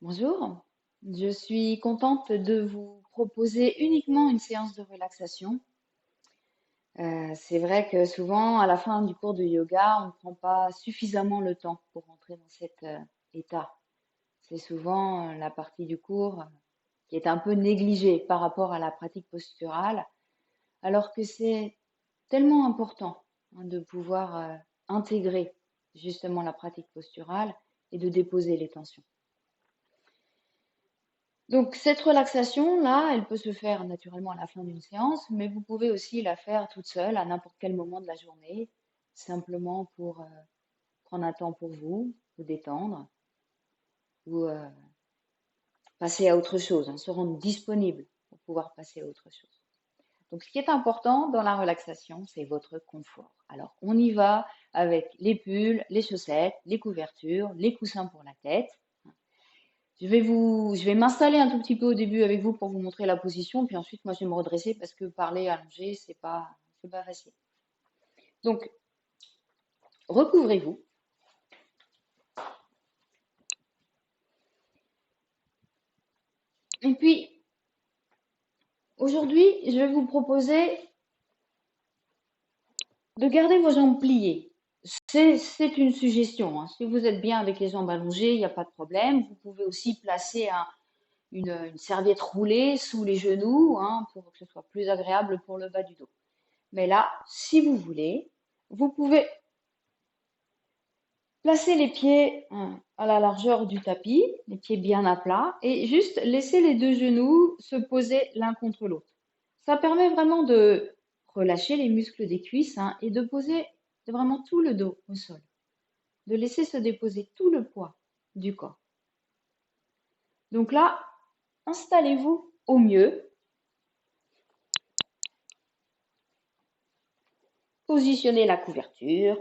Bonjour, je suis contente de vous proposer uniquement une séance de relaxation. C'est vrai que souvent, à la fin du cours de yoga, on ne prend pas suffisamment le temps pour rentrer dans cet état. C'est souvent la partie du cours qui est un peu négligée par rapport à la pratique posturale, alors que c'est tellement important de pouvoir intégrer justement la pratique posturale et de déposer les tensions. Donc cette relaxation-là, elle peut se faire naturellement à la fin d'une séance, mais vous pouvez aussi la faire toute seule à n'importe quel moment de la journée, simplement pour prendre un temps pour vous détendre ou passer à autre chose, se rendre disponible pour pouvoir passer à autre chose. Donc ce qui est important dans la relaxation, c'est votre confort. Alors on y va avec les pulls, les chaussettes, les couvertures, les coussins pour la tête. Je vais m'installer un tout petit peu au début avec vous pour vous montrer la position, puis ensuite moi je vais me redresser parce que parler allongé, c'est pas facile. Donc, recouvrez-vous. Et puis, aujourd'hui, je vais vous proposer de garder vos jambes pliées. C'est une suggestion, hein. Si vous êtes bien avec les jambes allongées, il n'y a pas de problème. Vous pouvez aussi placer une serviette roulée sous les genoux, hein, pour que ce soit plus agréable pour le bas du dos. Mais là, si vous voulez, vous pouvez placer les pieds à la largeur du tapis, les pieds bien à plat, et juste laisser les deux genoux se poser l'un contre l'autre. Ça permet vraiment de relâcher les muscles des cuisses, et de poser vraiment tout le dos au sol, de laisser se déposer tout le poids du corps. Donc là, installez-vous au mieux, positionnez la couverture,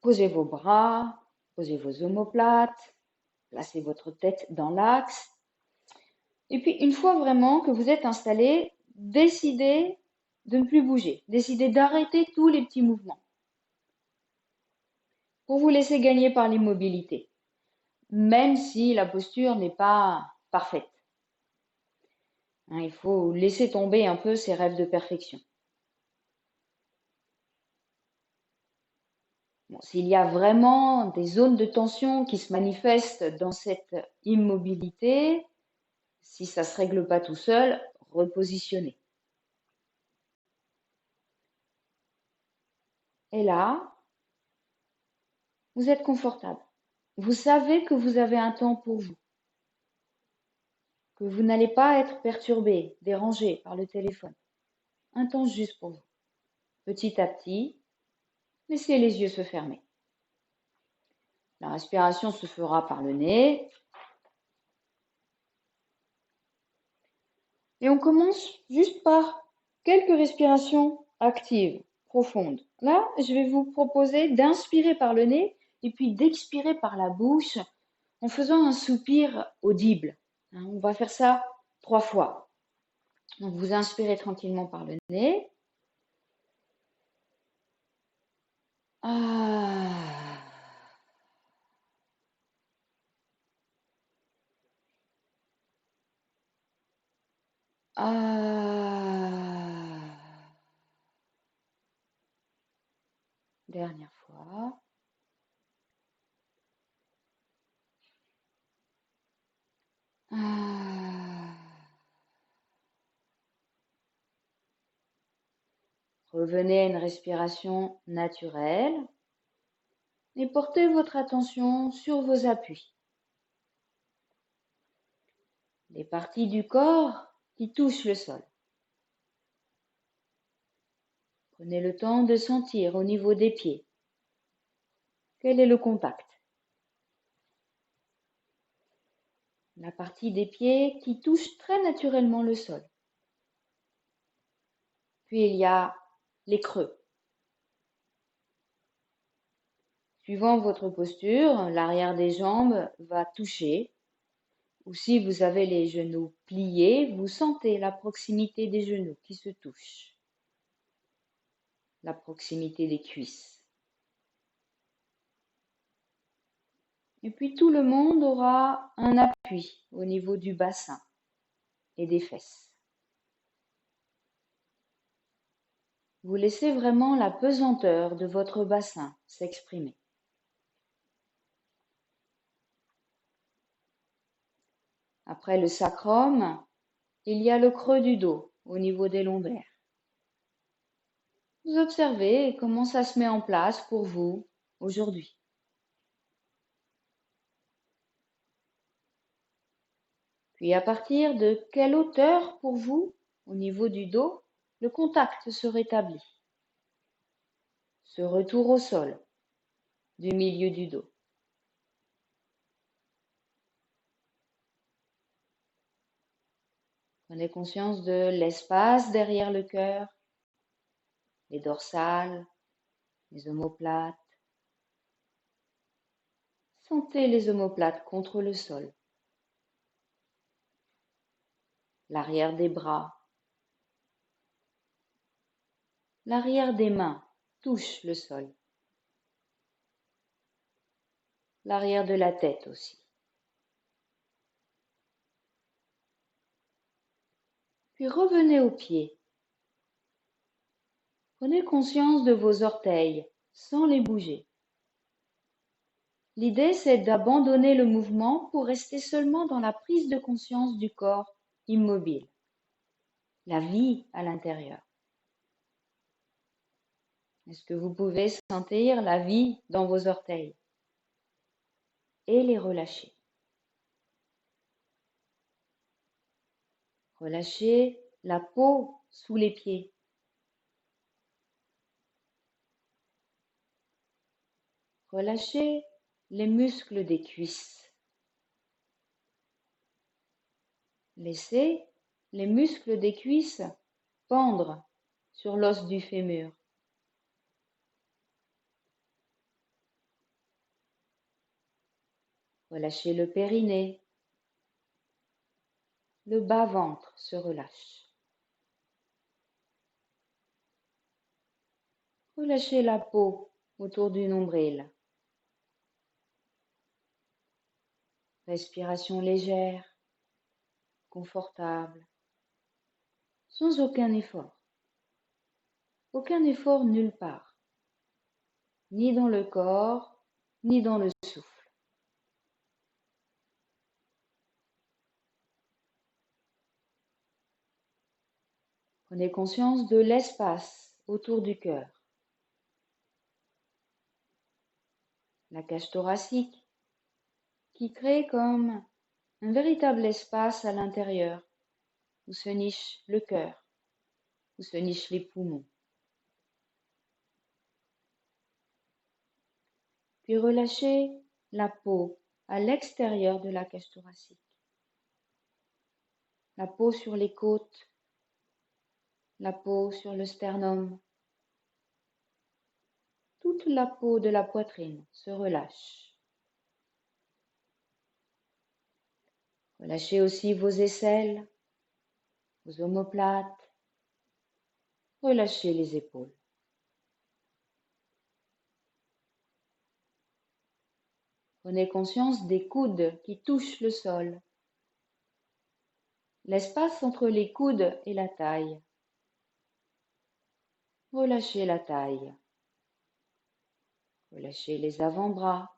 posez vos bras, posez vos omoplates, placez votre tête dans l'axe. Et puis, une fois vraiment que vous êtes installé, décidez de ne plus bouger. Décidez d'arrêter tous les petits mouvements pour vous laisser gagner par l'immobilité, même si la posture n'est pas parfaite. Il faut laisser tomber un peu ses rêves de perfection. Bon, s'il y a vraiment des zones de tension qui se manifestent dans cette immobilité, si ça ne se règle pas tout seul, repositionnez. Et là, vous êtes confortable. Vous savez que vous avez un temps pour vous, que vous n'allez pas être perturbé, dérangé par le téléphone. Un temps juste pour vous. Petit à petit, laissez les yeux se fermer. La respiration se fera par le nez. Et on commence juste par quelques respirations actives, profondes. Là, je vais vous proposer d'inspirer par le nez et puis d'expirer par la bouche en faisant un soupir audible. On va faire ça 3 fois. Donc, vous inspirez tranquillement par le nez. Ah. Ah. Dernière fois. Ah. Revenez à une respiration naturelle et portez votre attention sur vos appuis. Les parties du corps qui touchent le sol. Prenez le temps de sentir au niveau des pieds. Quel est le contact? La partie des pieds qui touche très naturellement le sol. Puis il y a les creux. Suivant votre posture, l'arrière des jambes va toucher. Ou si vous avez les genoux pliés, vous sentez la proximité des genoux qui se touchent. la proximité des cuisses. Et puis tout le monde aura un appui au niveau du bassin et des fesses. Vous laissez vraiment la pesanteur de votre bassin s'exprimer. Après le sacrum, il y a le creux du dos au niveau des lombaires. Vous observez comment ça se met en place pour vous aujourd'hui. Puis à partir de quelle hauteur pour vous, au niveau du dos, le contact se rétablit. Ce retour au sol du milieu du dos. Prenez conscience de l'espace derrière le cœur, les dorsales, les omoplates. Sentez les omoplates contre le sol. L'arrière des bras. L'arrière des mains touche le sol. L'arrière de la tête aussi. Puis revenez aux pieds. Prenez conscience de vos orteils sans les bouger. L'idée, c'est d'abandonner le mouvement pour rester seulement dans la prise de conscience du corps immobile, la vie à l'intérieur. Est-ce que vous pouvez sentir la vie dans vos orteils et les relâcher? Relâchez la peau sous les pieds. Relâchez les muscles des cuisses. Laissez les muscles des cuisses pendre sur l'os du fémur. Relâchez le périnée. Le bas-ventre se relâche. Relâchez la peau autour du nombril. Respiration légère, confortable, sans aucun effort. Aucun effort nulle part, ni dans le corps, ni dans le souffle. Prenez conscience de l'espace autour du cœur. La cage thoracique qui crée comme un véritable espace à l'intérieur où se niche le cœur, où se nichent les poumons. Puis relâchez la peau à l'extérieur de la cage thoracique. La peau sur les côtes, la peau sur le sternum. Toute la peau de la poitrine se relâche. Relâchez aussi vos aisselles, vos omoplates. Relâchez les épaules. Prenez conscience des coudes qui touchent le sol. L'espace entre les coudes et la taille. Relâchez la taille. Relâchez les avant-bras.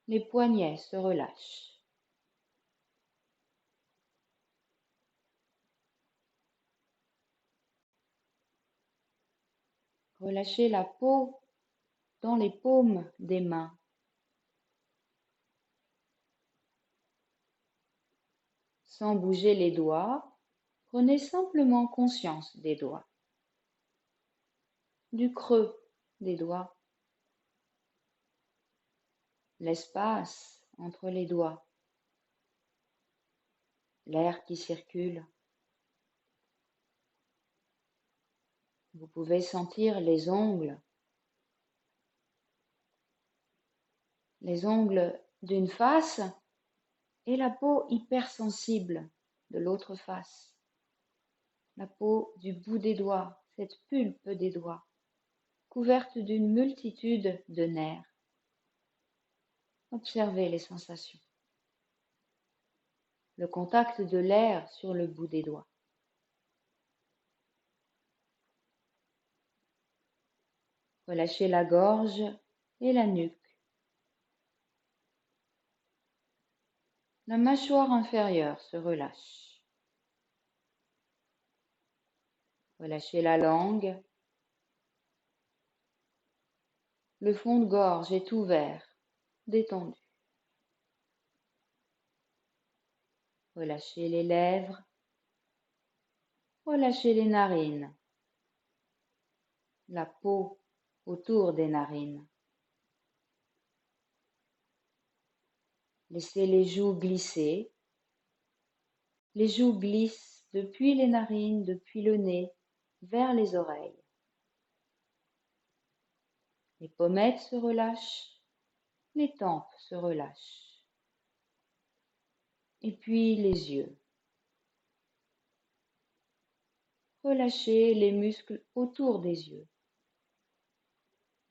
Les poignets se relâchent. Relâchez la peau dans les paumes des mains. Sans bouger les doigts, prenez simplement conscience des doigts, du creux des doigts, l'espace entre les doigts, l'air qui circule. Vous pouvez sentir les ongles d'une face et la peau hypersensible de l'autre face. La peau du bout des doigts, cette pulpe des doigts, couverte d'une multitude de nerfs. Observez les sensations. Le contact de l'air sur le bout des doigts. Relâchez la gorge et la nuque. La mâchoire inférieure se relâche. Relâchez la langue. Le fond de gorge est ouvert, détendu. Relâchez les lèvres. Relâchez les narines. La peau autour des narines. Laissez les joues glisser. Les joues glissent depuis les narines, depuis le nez, vers les oreilles. Les pommettes se relâchent, les tempes se relâchent. Et puis les yeux. Relâchez les muscles autour des yeux.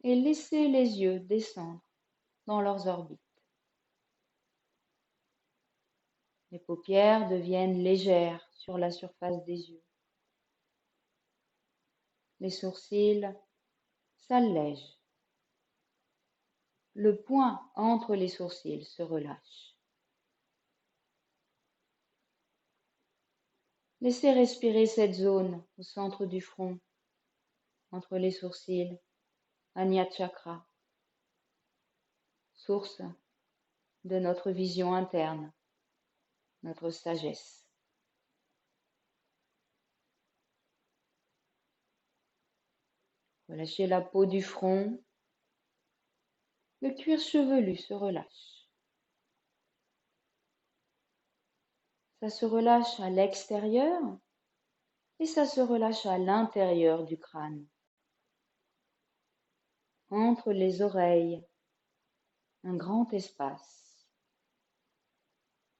Et laissez les yeux descendre dans leurs orbites. Les paupières deviennent légères sur la surface des yeux. Les sourcils s'allègent. Le point entre les sourcils se relâche. Laissez respirer cette zone au centre du front, entre les sourcils, Ajna Chakra, source de notre vision interne, notre sagesse. Relâchez la peau du front, le cuir chevelu se relâche. Ça se relâche à l'extérieur et ça se relâche à l'intérieur du crâne. Entre les oreilles, un grand espace.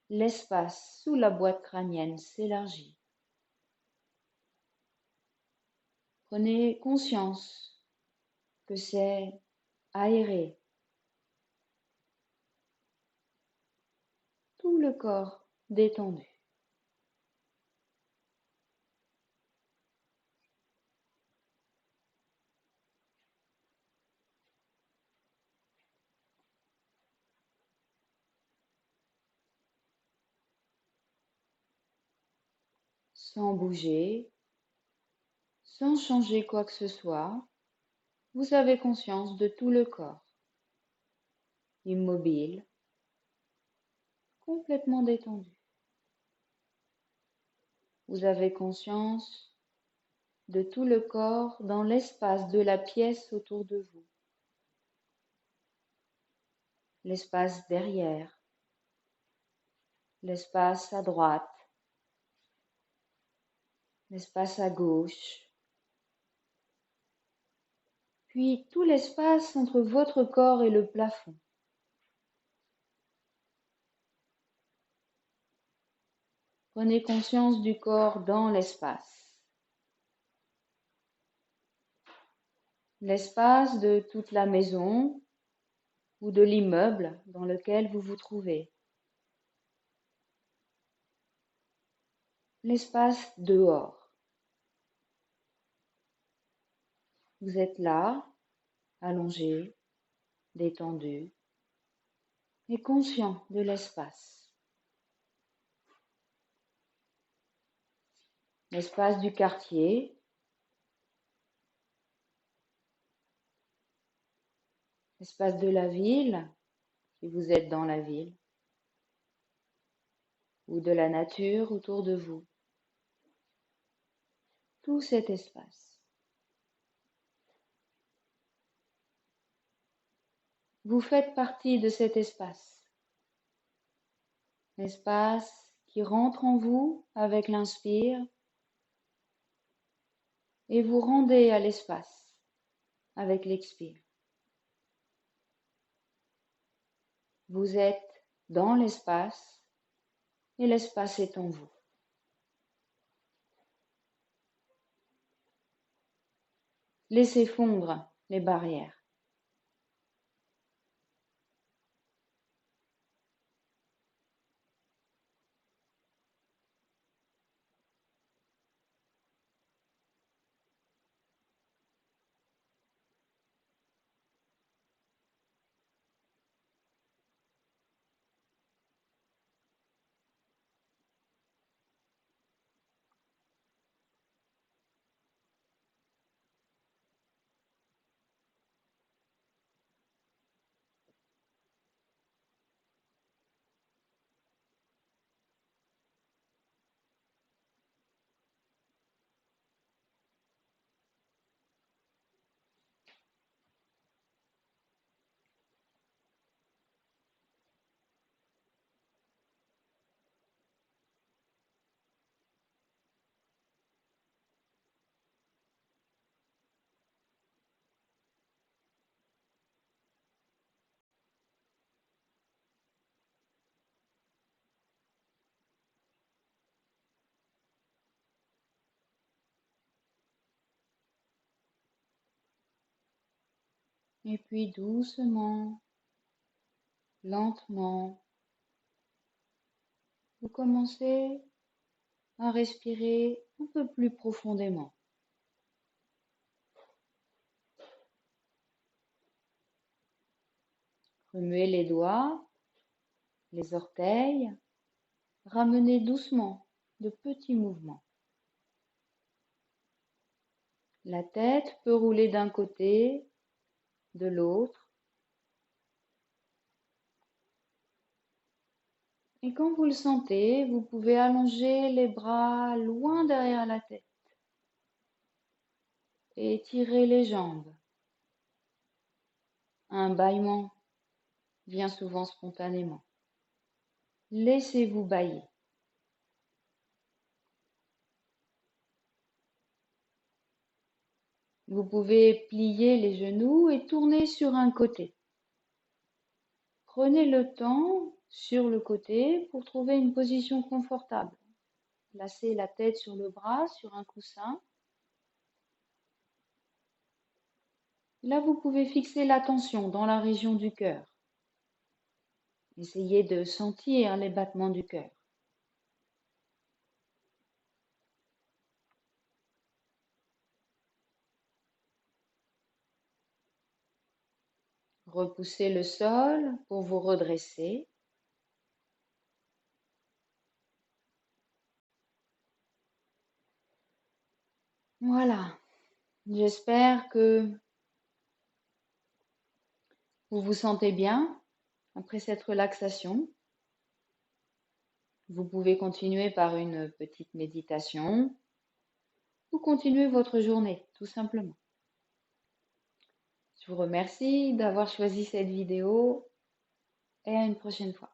L'espace sous la boîte crânienne s'élargit. Prenez conscience que c'est aéré. Tout le corps détendu. Sans bouger, sans changer quoi que ce soit, vous avez conscience de tout le corps, immobile, complètement détendu. Vous avez conscience de tout le corps dans l'espace de la pièce autour de vous, l'espace derrière, l'espace à droite, l'espace à gauche, puis tout l'espace entre votre corps et le plafond. Prenez conscience du corps dans l'espace. L'espace de toute la maison ou de l'immeuble dans lequel vous vous trouvez. L'espace dehors. Vous êtes là, allongé, détendu et conscient de l'espace. L'espace du quartier, l'espace de la ville, si vous êtes dans la ville, ou de la nature autour de vous. Tout cet espace. Vous faites partie de cet espace. L'espace qui rentre en vous avec l'inspire et vous rendez à l'espace avec l'expire. Vous êtes dans l'espace et l'espace est en vous. Laissez fondre les barrières. Et puis doucement, lentement, vous commencez à respirer un peu plus profondément. Remuez les doigts, les orteils, ramenez doucement de petits mouvements. La tête peut rouler d'un côté, de l'autre. Et quand vous le sentez, vous pouvez allonger les bras loin derrière la tête et étirer les jambes. Un bâillement vient souvent spontanément. Laissez-vous bâiller. Vous pouvez plier les genoux et tourner sur un côté. Prenez le temps sur le côté pour trouver une position confortable. Placez la tête sur le bras, sur un coussin. Là, vous pouvez fixer l'attention dans la région du cœur. Essayez de sentir les battements du cœur. Repoussez le sol pour vous redresser. Voilà. J'espère que vous vous sentez bien après cette relaxation. Vous pouvez continuer par une petite méditation ou continuer votre journée, tout simplement. Je vous remercie d'avoir choisi cette vidéo et à une prochaine fois.